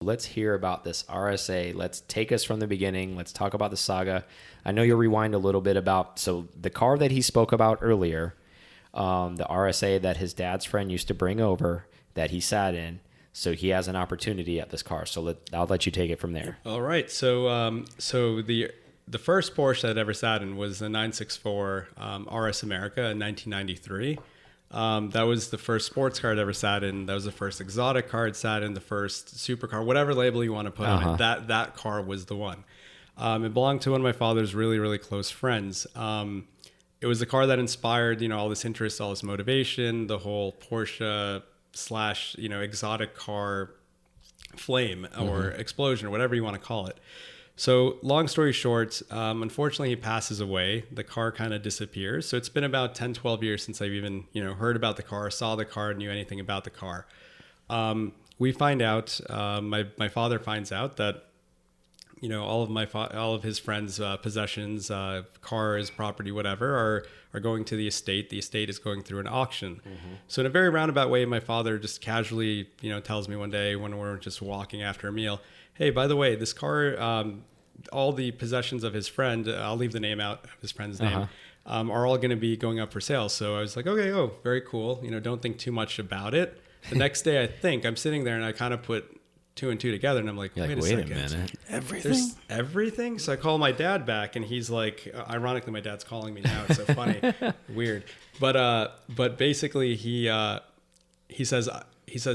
Let's hear about this RSA. Let's take us from the beginning. Let's talk about the saga. I know you'll rewind a little bit about, so the car that he spoke about earlier, the RSA that his dad's friend used to bring over that he sat in. So he has an opportunity at this car. So I'll let you take it from there. All right. So the first Porsche that I ever sat in was the 964 RS America in 1993. That was the first sports car I'd ever sat in. That was the first exotic car I'd sat in, the first supercar, whatever label you want to put on it. That car was the one. It belonged to one of my father's really, really close friends. It was the car that inspired, all this interest, all this motivation, the whole Porsche / exotic car flame or explosion or whatever you want to call it. So long story short, unfortunately he passes away. The car kind of disappears. So it's been about 10, 12 years since I've even, heard about the car, saw the car, knew anything about the car. We find out, my father finds out that, all of his friends' possessions, cars, property, whatever, are going to the estate. The estate is going through an auction. So in a very roundabout way, my father just casually, tells me one day when we're just walking after a meal, hey, by the way, this car, all the possessions of his friend, I'll leave the name out of his friend's name, are all going to be going up for sale. So I was like, okay, very cool. Don't think too much about it. The next day, I'm sitting there and I kind of put 2 and 2 together, and I'm like, wait a second. Minute. There's everything? So I call my dad back, and he's like, ironically, my dad's calling me now. It's so funny, weird. But basically, he says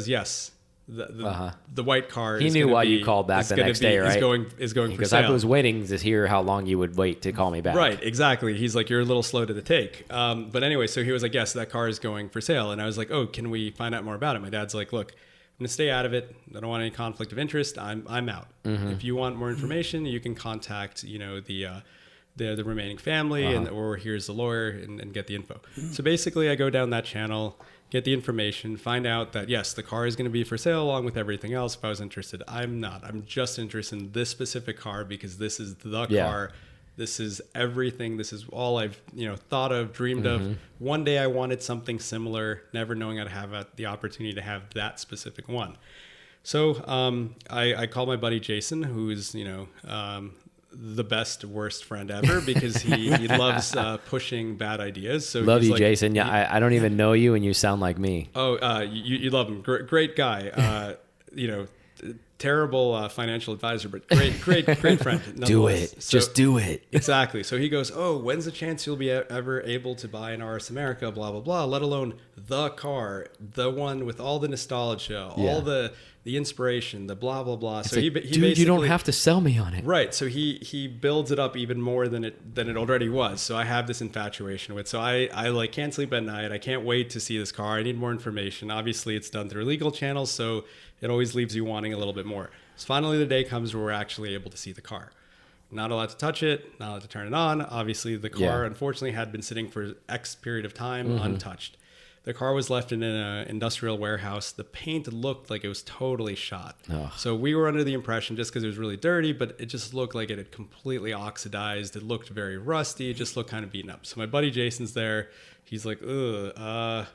yes. The white car. He knew why you called back the next day, right? Is going for because sale. I was waiting to hear how long you would wait to call me back. Right, exactly. He's like, you're a little slow to the take. But anyway, so he was like, yes, that car is going for sale, and I was like, oh, can we find out more about it? My dad's like, look, I'm going to stay out of it. I don't want any conflict of interest. I'm out. If you want more information, you can contact, the remaining family or here's the lawyer and get the info. So basically I go down that channel, get the information, find out that yes, the car is going to be for sale along with everything else. If I was interested, I'm not. I'm just interested in this specific car because this is the car. This is everything. This is all I've, thought of, dreamed of. One day I wanted something similar, never knowing I'd have the opportunity to have that specific one. So I call my buddy Jason, who's, the best, worst friend ever because he loves pushing bad ideas. So love you, Jason. Yeah, I don't even know you, and you sound like me. Oh, you love him. Great guy. Terrible financial advisor, but great friend. Do it. Just do it. Exactly. So he goes, oh, when's the chance you'll be ever able to buy an RS America, blah, blah, blah, let alone the car, the one with all the nostalgia, all the inspiration, the blah, blah, blah. So he basically, you don't have to sell me on it. Right. So he builds it up even more than it already was. So I have this infatuation with, so I can't sleep at night. I can't wait to see this car. I need more information. Obviously it's done through legal channels. So it always leaves you wanting a little bit more. So finally the day comes where we're actually able to see the car. Not allowed to touch it, not allowed to turn it on. Obviously the car unfortunately had been sitting for X period of time untouched. The car was left in an industrial warehouse. The paint looked like it was totally shot. So we were under the impression, just because it was really dirty, but it just looked like it had completely oxidized. It looked very rusty. It just looked kind of beaten up. So my buddy Jason's there. He's like, actually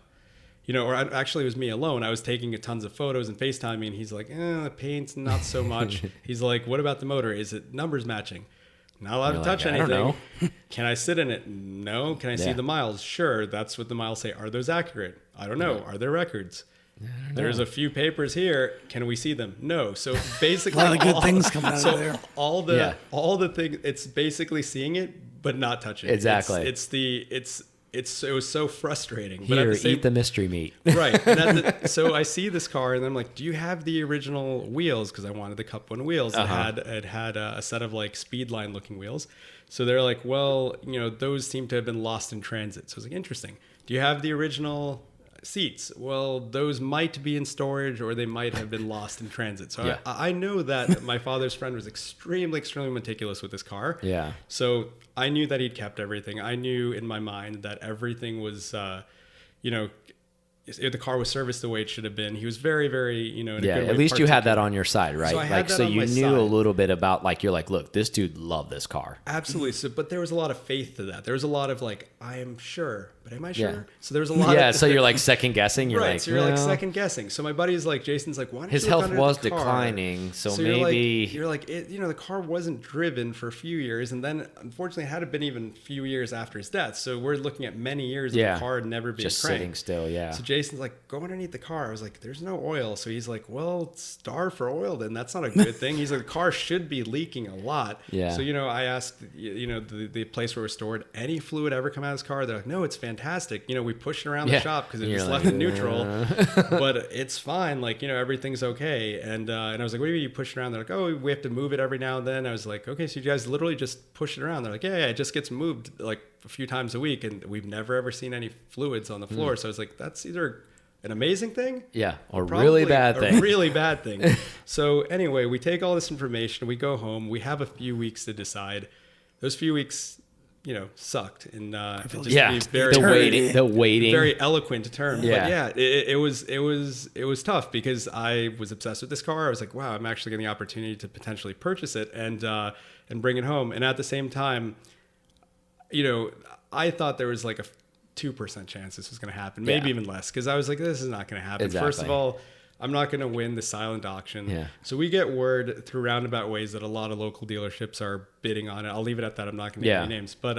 it was me alone. I was taking tons of photos and FaceTiming, and he's like, the paint's not so much. He's like, what about the motor? Is it numbers matching? Not allowed to touch anything. I don't know. Can I sit in it? No. Can I see the miles? Sure. That's what the miles say. Are those accurate? I don't know. Are there records? There's a few papers here. Can we see them? No. So basically, a lot of good things come out of there. All the things. It's basically seeing it, but not touching it. Exactly. It was so frustrating. Here, eat the mystery meat. Right. So I see this car and I'm like, do you have the original wheels? Because I wanted the Cup 1 wheels. It had a set of like Speedline looking wheels. So they're like, well, those seem to have been lost in transit. So I was like, interesting. Do you have the original seats? Well, those might be in storage or they might have been lost in transit. So I know that my father's friend was extremely, extremely meticulous with this car. Yeah. So I knew that he'd kept everything. I knew in my mind that everything was, the car was serviced the way it should have been. He was very, very, in a good way. At least you had that on your side, right? So I had that so on you my knew side. a little bit about you're like, look, this dude loved this car. Absolutely. So, but there was a lot of faith to that. There was a lot of like, I am sure, but am I sure? Yeah. So there was a lot Yeah, of... so you're like second guessing. You're right, like, so you're like well, second guessing. So my buddy's like, Jason's like, why don't his you look health under was the car? declining, so you're maybe... You're like, the car wasn't driven for a few years, and then unfortunately it had been even a few years after his death. So we're looking at many years of the car never being just cranked. sitting still, yeah. So Jason's like, go underneath the car. I was like, there's no oil. So he's like, well, starve for oil then. That's not a good thing. He's like, the car should be leaking a lot. Yeah. So, I asked, the place where it was stored, any fluid ever come out of this car? They're like, no, it's fantastic. We pushed it around the shop because it was left in neutral, but it's fine. Like, everything's okay. And I was like, what do you mean you push it around? They're like, oh, we have to move it every now and then. I was like, okay, so you guys literally just push it around. They're like, yeah, it just gets moved like a few times a week. And we've never ever seen any fluids on the floor. So I was like, that's either an amazing thing, or really bad thing. A really bad thing. So anyway, we take all this information, we go home, we have a few weeks to decide. Those few weeks, sucked. And just the waiting, very eloquent term. Yeah. But it was tough because I was obsessed with this car. I was like, wow, I'm actually getting the opportunity to potentially purchase it and bring it home. And at the same time, I thought there was like a 2% chance this was going to happen, maybe even less, because I was like, this is not going to happen. Exactly. First of all, I'm not going to win the silent auction. Yeah. So we get word through roundabout ways that a lot of local dealerships are bidding on it. I'll leave it at that. I'm not going to name any names, but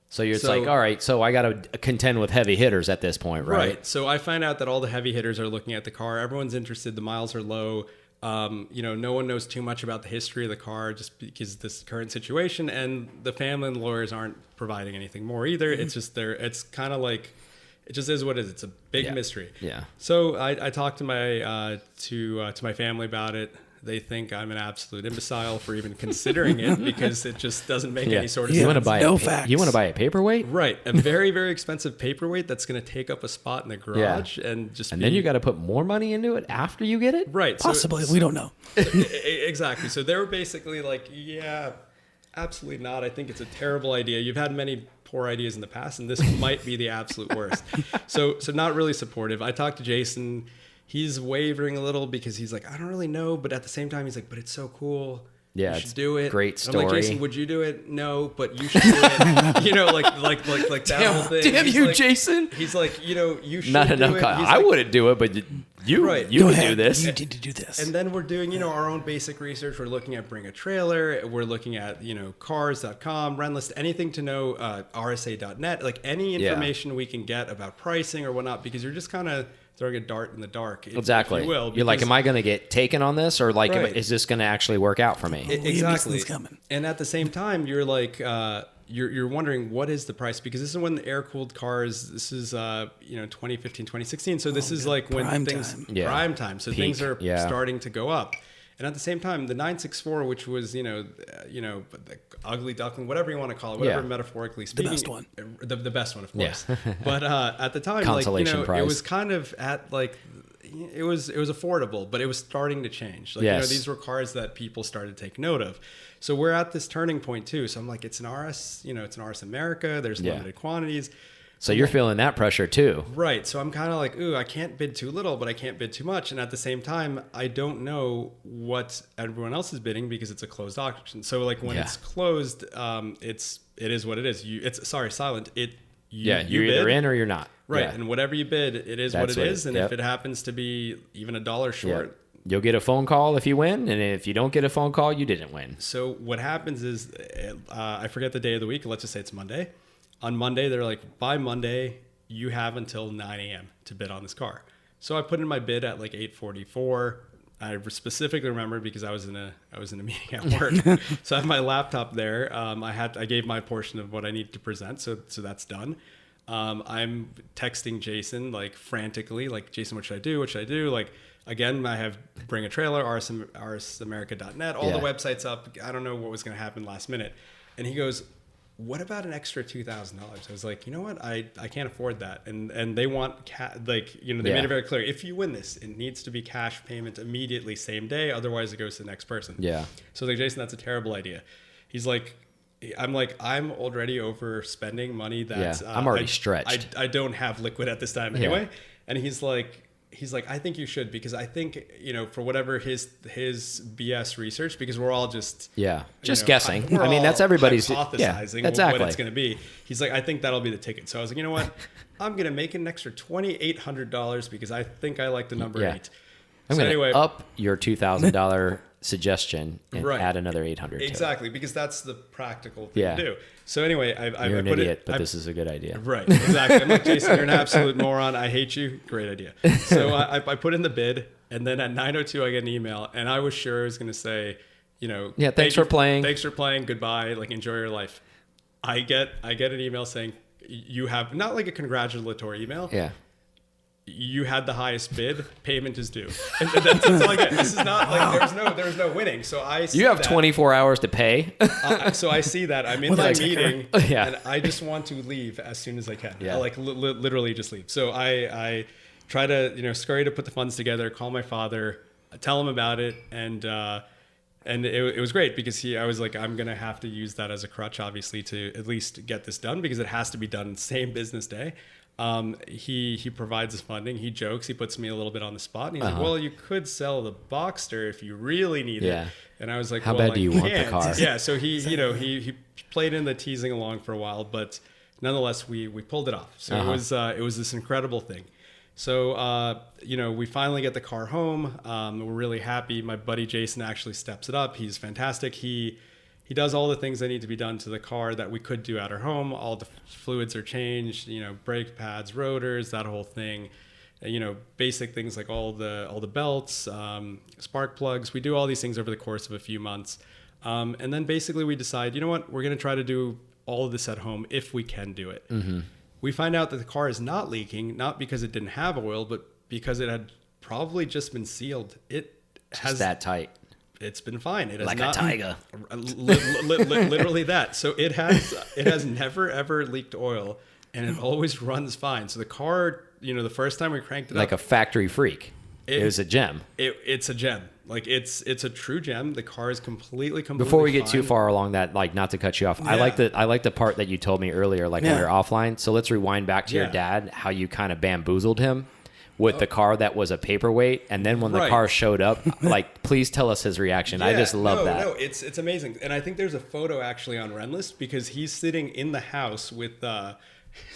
so it's like, all right, so I got to contend with heavy hitters at this point, right? So I find out that all the heavy hitters are looking at the car. Everyone's interested. The miles are low. No one knows too much about the history of the car just because this current situation, and the family and the lawyers aren't providing anything more either. It's just it's kind of like, it just is what it is. It's a big mystery. Yeah. So I talked to my to my family about it. They think I'm an absolute imbecile for even considering it because it just doesn't make any sort of sense. You want to buy You want to buy a paperweight? Right. A very, very expensive paperweight that's going to take up a spot in the garage and then you got to put more money into it after you get it? Right. Possibly. We don't know. Exactly. So they were basically like, yeah, absolutely not. I think it's a terrible idea. You've had many poor ideas in the past, and this might be the absolute worst. So not really supportive. I talked to Jason. He's wavering a little because he's like, I don't really know, but at the same time, he's like, but it's so cool. Yeah, you should do it. Great story. I'm like, Jason, would you do it? No, but you should do it. like that whole thing. Damn you, Jason. He's like, you should not do enough. it. I wouldn't do it, but you would do this. You need to do this. And then we're doing, our own basic research. We're looking at bring a trailer. We're looking at, cars.com, Renlist, anything to know, RSA.net, like any information we can get about pricing or whatnot, because you're just kind of throwing a dart in the dark. Exactly. If you will, you're like, am I going to get taken on this, or like, is this going to actually work out for me? Exactly. Coming. And at the same time, you're like, you're wondering what is the price, because this is when the air-cooled cars. This is 2015, 2016. So this is like when prime time. So things are starting to go up. And at the same time, the 964, which was the ugly duckling, whatever you want to call it, whatever metaphorically speaking, the best one, the best one, of course. But at the time, consolation price. It was kind of at like. It was affordable, but it was starting to change. Like, these were cars that people started to take note of. So we're at this turning point too. So I'm like, it's an RS, it's an RS America. There's limited quantities. So you're feeling that pressure too. Right. So I'm kind of like, ooh, I can't bid too little, but I can't bid too much. And at the same time, I don't know what everyone else is bidding because it's a closed auction. So like when it's closed, it is what it is. You're either in or you're not. Right. Yeah. And whatever you bid, it is what it is. And if it happens to be even $1 short, you'll get a phone call if you win. And if you don't get a phone call, you didn't win. So what happens is, I forget the day of the week. Let's just say it's Monday. On Monday, they're like, by Monday, you have until 9 a.m. to bid on this car. So I put in my bid at like 8:44. I specifically remember because I was in a meeting at work. So I have my laptop there. I gave my portion of what I need to present. So that's done. I'm texting Jason like frantically, like, Jason, what should I do? What should I do? Like, again, I have bring a trailer, rsamerica.net, all the websites up. I don't know what was going to happen last minute. And he goes, what about an extra $2,000? I was like, you know what? I can't afford that. And they want they made it very clear. If you win this, it needs to be cash payment immediately, same day. Otherwise it goes to the next person. Yeah. So I was like, Jason, that's a terrible idea. He's like, I'm already overspending money that I'm already stretched. I don't have liquid at this time anyway. And he's like, he's like, I think you should, because I think, for whatever his BS research, because we're all just guessing. We're I mean, that's everybody's hypothesizing exactly what it's going to be. He's like, I think that'll be the ticket. So I was like, you know what? I'm going to make an extra $2,800 because I think I like the number 8. I'm going to up your $2,000 suggestion and add another 800. Exactly, because that's the practical thing to do. So anyway, you're an idiot, but this is a good idea. Right, exactly. I'm like, Jason, you're an absolute moron. I hate you. Great idea. So I put in the bid, and then at 9:02 I get an email, and I was sure it was going to say, thanks for playing. Thanks for playing. Goodbye. Like, enjoy your life. I get an email saying you have, not like a congratulatory email. Yeah. You had the highest bid. Payment is due. And that's all I get. This is not like there's no winning. So I see you have 24 hours to pay. So I see that I'm in my meeting, and I just want to leave as soon as I can. Yeah. I literally just leave. So I try to scurry to put the funds together, call my father, tell him about it, and it was great because I was like, I'm gonna have to use that as a crutch, obviously, to at least get this done, because it has to be done same business day. He provides his funding. He jokes. He puts me a little bit on the spot, and he's like, "Well, you could sell the Boxster if you really need it." And I was like, "How bad do you want the car?" Yeah. So he played in the teasing along for a while, but nonetheless, we pulled it off. So it was this incredible thing. So we finally get the car home. We're really happy. My buddy Jason actually steps it up. He's fantastic. He does all the things that need to be done to the car that we could do at our home. All the fluids are changed, brake pads, rotors, that whole thing. Basic things like all the belts, spark plugs. We do all these things over the course of a few months. And then basically we decide, you know what, we're going to try to do all of this at home if we can do it. Mm-hmm. We find out that the car is not leaking, not because it didn't have oil, but because it had probably just been sealed. It has that tight. It's been fine. It has like not, a tiger. Literally that. So it has never ever leaked oil, and it always runs fine. So the car, the first time we cranked it like up, a factory freak. It was a gem. It's a gem. Like it's a true gem. The car is completely Before we get too far along that, like, not to cut you off, I like the part that you told me earlier, like when we were offline. So let's rewind back to your dad, how you kind of bamboozled him with the car that was a paperweight, and then when the car showed up, like, ple's tell us his reaction. I just love that. No, it's amazing. And I think there's a photo actually on Renlist, because he's sitting in the house with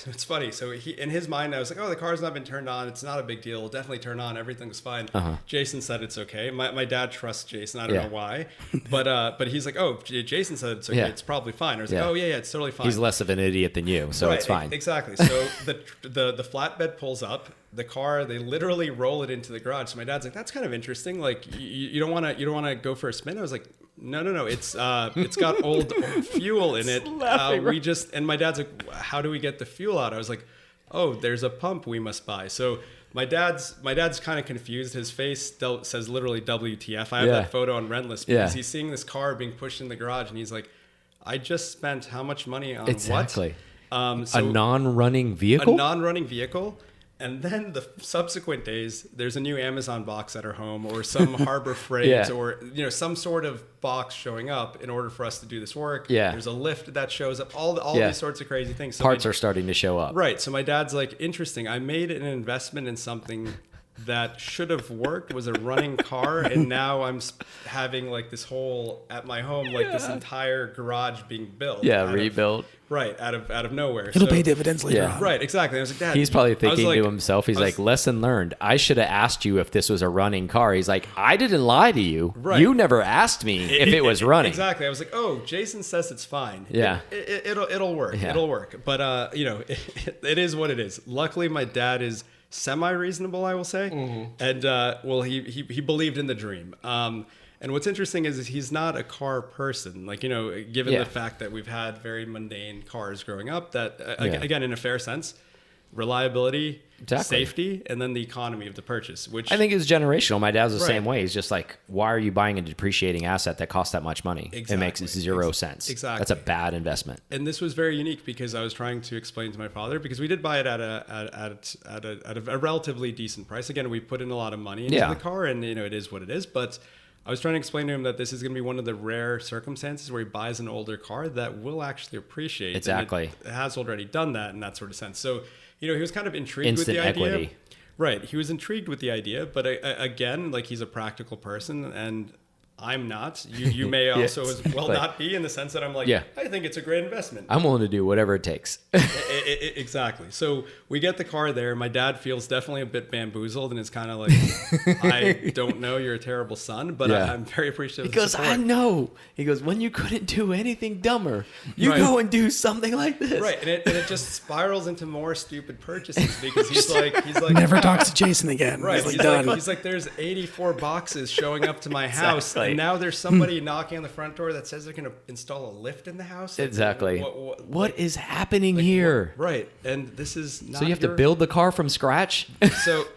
it's funny. So in his mind, I was like, oh, the car's not been turned on. It's not a big deal. It'll definitely turn on. Everything's fine. Jason said it's okay. My dad trusts Jason. I don't know why. But he's like, oh, Jason said it's okay. It's probably fine. I was like, oh, yeah, it's totally fine. He's less of an idiot than you, so it's fine. Exactly. So the flatbed pulls up. The car, they literally roll it into the garage. So my dad's like, that's kind of interesting. Like, you don't want to go for a spin? I was like, no. It's got old fuel in it. And my dad's like, how do we get the fuel out? I was like, oh, there's a pump we must buy. So my dad's kind of confused. His face says literally WTF. I have that photo on Rentless because he's seeing this car being pushed in the garage, and he's like, I just spent how much money on what? A non-running vehicle? A non-running vehicle. And then the subsequent days, there's a new Amazon box at our home, or some Harbor Freight, or some sort of box showing up in order for us to do this work. There's a lift that shows up. All these sorts of crazy things. So parts are starting to show up. Right. So my dad's like, interesting. I made an investment in something that should have worked, was a running car, and now I'm having like this whole at my home, like this entire garage being built. Rebuilt. Out of nowhere. It'll pay dividends later on. Right, exactly. I was like, Dad. He's probably thinking to himself, he's like, lesson learned. I should have asked you if this was a running car. He's like, I didn't lie to you. Right. You never asked me if it was running. Exactly. I was like, oh, Jason says it's fine. Yeah. It'll work. Yeah. It'll work. But it is what it is. Luckily, my dad is semi-reasonable, I will say. Mm-hmm. And he believed in the dream. And what's interesting is he's not a car person. Like, given the fact that we've had very mundane cars growing up, that again, in a fair sense, reliability, safety, and then the economy of the purchase, which I think is generational. My dad's the same way. He's just like, why are you buying a depreciating asset that costs that much money? Exactly. It makes zero sense. Exactly. That's a bad investment. And this was very unique because I was trying to explain to my father, because we did buy it at a relatively decent price. Again, we put in a lot of money into the car, and it is what it is. But I was trying to explain to him that this is going to be one of the rare circumstances where he buys an older car that will actually appreciate. Exactly. And it has already done that in that sort of sense. So, he was kind of intrigued Instant with the idea. equity. Right. He was intrigued with the idea, but again, like he's a practical person and I'm not. You may also Yes. as well But- not be in the sense that I'm like, Yeah. I think it's a great investment. I'm willing to do whatever it takes. Exactly. So we get the car there. My dad feels definitely a bit bamboozled and is kind of like, I don't know, you're a terrible son, but Yeah. I'm very appreciative of the Because support. I know. He goes, when you couldn't do anything dumber, you Right. go and do something like this. Right, and it just spirals into more stupid purchases because he's like Never talks to Jason again. Right, He's like, done. he's like, there's 84 boxes showing up to my house, Exactly. and now there's somebody knocking on the front door that says they're going to install a lift in the house. Like, Exactly. what- What is happening here? Right, and this is not So you have to your- build the car from scratch?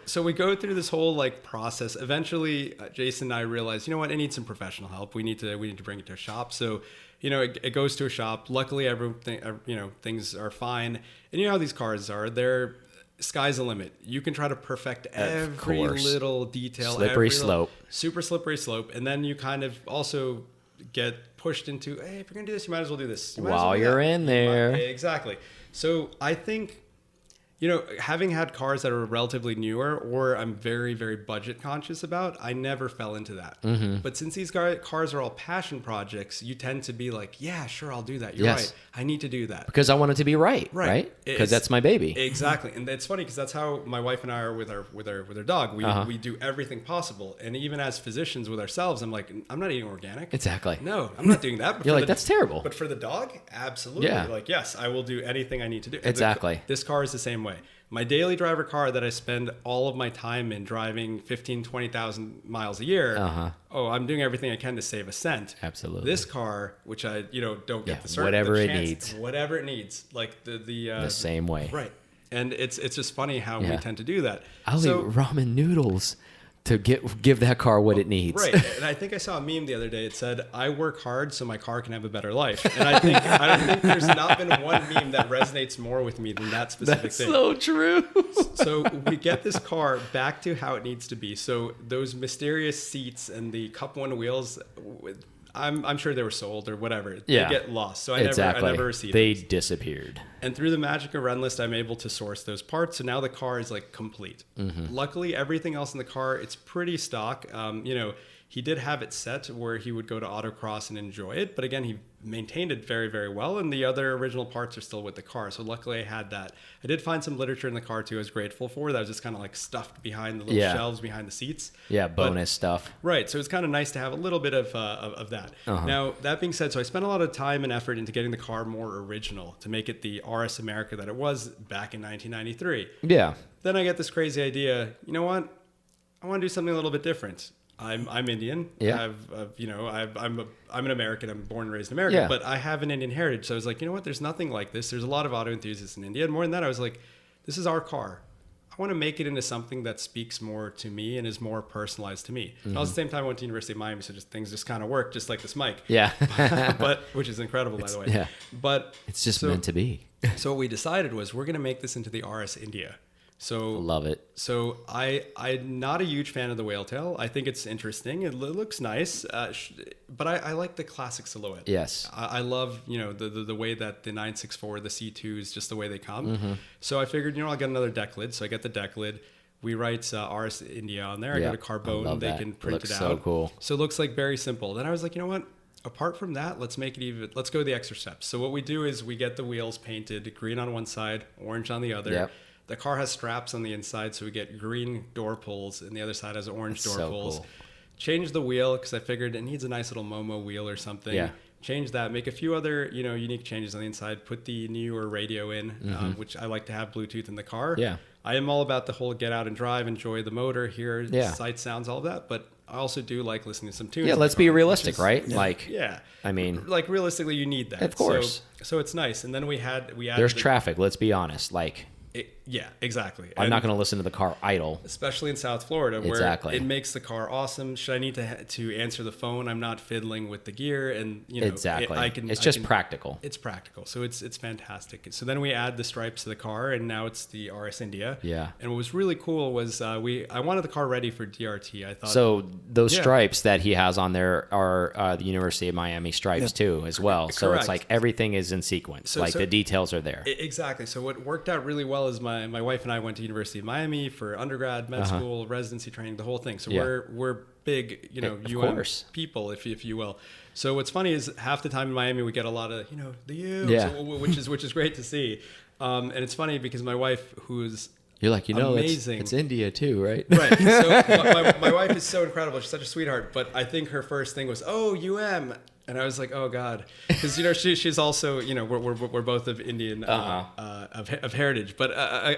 So we go through this whole like process. Eventually, Jason and I realized, you know what, it needs some professional help. We need to bring it to a shop. So, you know, it goes to a shop. Luckily, everything, you know, things are fine. And you know how these cars are. They're sky's the limit. You can try to perfect every course. little detail. Slippery every little- slope. super slippery slope. And then you kind of also get pushed into, hey, if you're gonna do this, you might as well do this. You might as well While do you're that. in there. Exactly. So I think, you know, having had cars that are relatively newer or I'm very, very budget conscious about, I never fell into that. Mm-hmm. But since these cars are all passion projects, you tend to be like, yeah, sure, I'll do that. You're Yes. right. I need to do that. Because I want it to be right? It's- Because that's my baby. Exactly, and it's funny because that's how my wife and I are with our dog. We do everything possible, and even as physicians with ourselves, I'm like, I'm not eating organic. Exactly. No, I'm not doing that. But You're for like, that's terrible. But for the dog, absolutely. Yeah. Like, yes, I will do anything I need to do. And Exactly. this car is the same way. My daily driver car that I spend all of my time in driving 15, 20,000 miles a year. Oh, I'm doing everything I can to save a cent. Absolutely. This car, which I, don't get Yeah, the certain, whatever the it chance- needs. whatever it needs, like The same way. right. And it's just funny how we Yeah. tend to do that. I'll So- eat ramen noodles to give that car what it needs. Right, and I think I saw a meme the other day. It said, "I work hard so my car can have a better life." And I don't think there's not been one meme that resonates more with me than that specific That's thing. so true. So we get this car back to how it needs to be. So those mysterious seats and the Cup One wheels, I'm sure they were sold or whatever. Yeah. They get lost. So I Exactly. never received They them. disappeared. And through the magic of Renlist, I'm able to source those parts. So now the car is like complete. Luckily, everything else in the car, it's pretty stock. He did have it set where he would go to autocross and enjoy it. But again, he maintained it very, very well. And the other original parts are still with the car. So luckily I had that. I did find some literature in the car too I was grateful for. That was just kind of like stuffed behind the little Yeah. shelves behind the seats. Yeah, But- bonus stuff. Right, so it's kind of nice to have a little bit of that. Now, that being said, so I spent a lot of time and effort into getting the car more original to make it the RS America that it was back in 1993. Yeah. Then I get this crazy idea. You know what? I want to do something a little bit different. I'm Indian. Yeah. I'm an American. I'm born and raised in America, Yeah. but I have an Indian heritage. So I was like, you know what? There's nothing like this. There's a lot of auto enthusiasts in India. And more than that, I was like, this is our car. I want to make it into something that speaks more to me and is more personalized to me. And at the same time, I went to University of Miami, so things just kind of work, just like this mic. Yeah. But which is incredible, by the way. yeah. But It's just so- meant to be. So what we decided was we're going to make this into the RS India. So Love it. So I'm not a huge fan of the whale tail. I think it's interesting. It looks nice, but I like the classic silhouette. Yes. I love the way that the 964, the C2 is just the way they come. So I figured I'll get another deck lid. So I get the deck lid. We write RS India on there. I Yeah, got a I carbone. love They that. can print Looks it out. so cool. So it looks like very simple. Then I was like, you know what? Apart from that, let's go the extra steps. So what we do is we get the wheels painted green on one side, orange on the other. Yep. The car has straps on the inside, so we get green door pulls, and the other side has orange door so pulls. cool. Change the wheel because I figured it needs a nice little Momo wheel or something. Yeah. Change that. Make a few other unique changes on the inside. Put the newer radio in, which I like to have Bluetooth in the car. Yeah. I am all about the whole get out and drive, enjoy the motor, hear Yeah. sight sounds, all of that. But I also do like listening to some tunes. Yeah, in let's the be car, which realistic, is- right? Like, Yeah. I mean, Like realistically, you need that. Of course. So it's nice. And then we added there's traffic. Let's be honest. Like, yeah, exactly. I'm And not going to listen to the car idle. especially in South Florida, where Exactly. it makes the car awesome. Should I need to answer the phone? I'm not fiddling with the gear, and Exactly. It's I just can- practical. It's practical, so it's fantastic. So then we add the stripes to the car, and now it's the RS India. Yeah. And what was really cool was I wanted the car ready for DRT. I thought So those Yeah. stripes that he has on there are the University of Miami stripes too, as well. So Correct. it's like everything is in sequence. So- like so- the details are there. Exactly. So what worked out really well well is my wife and I went to University of Miami for undergrad, med school, residency training, the whole thing. So we're big, UM people, if you will. So what's funny is half the time in Miami we get a lot of the U, which is great to see. And it's funny because my wife, who's you're like, amazing. It's India too, right? Right. So my wife is so incredible. She's such a sweetheart. But I think her first thing was, oh, UM. And I was like, oh God, because she's also we're both of Indian of heritage. But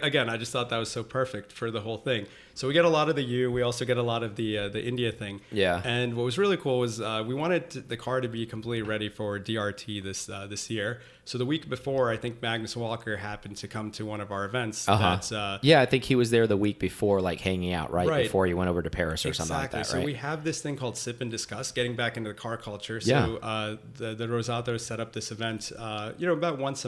again, I just thought that was so perfect for the whole thing. So we get a lot of the U. We also get a lot of the India thing. Yeah. And what was really cool was we wanted the car to be completely ready for DRT this year. So the week before, I think Magnus Walker happened to come to one of our events. Yeah, I think he was there the week before, like hanging out right before he went over to Paris or something like that. Right. So we have this thing called Sip and Discuss, getting back into the car culture. So the Rosatos set up this event, about once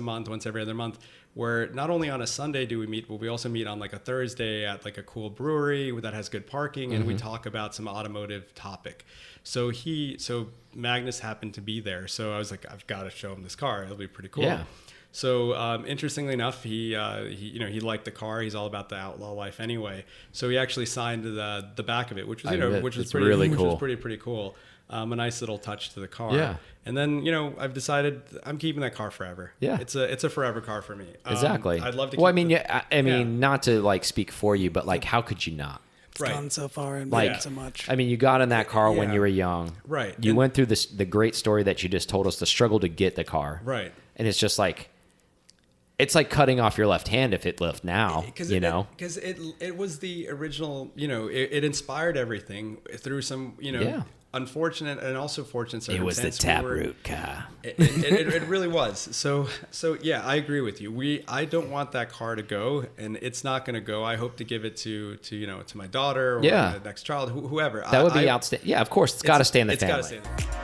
every other month, where not only on a Sunday do we meet, but we also meet on like a Thursday at like a cool brewery that has good parking, and we talk about some automotive topic. So Magnus happened to be there, so I was like, I've got to show him this car. It'll be pretty cool. Yeah. So interestingly enough, he liked the car. He's all about the outlaw life anyway. So he actually signed the back of it, which was pretty cool. A nice little touch to the car. Yeah. And then I've decided I'm keeping that car forever. Yeah. It's a forever car for me. Exactly. I'd love to. Well, I mean, not to like speak for you, but like, how could you not? It's gone so far and like made so much. I mean, you got in that car when you were young. Right. You went through the great story that you just told us, the struggle to get the car. Right. And it's just like, it's like cutting off your left hand if it left now, because it was the original, it inspired everything through some, unfortunate and also fortunate circumstances. It was the Taproot car. It really was. So yeah, I agree with you. I don't want that car to go, and it's not going to go. I hope to give it to my daughter or the next child, whoever. That would be outstanding. Yeah, of course, it's got to stay in the family. It's got to stay in the family.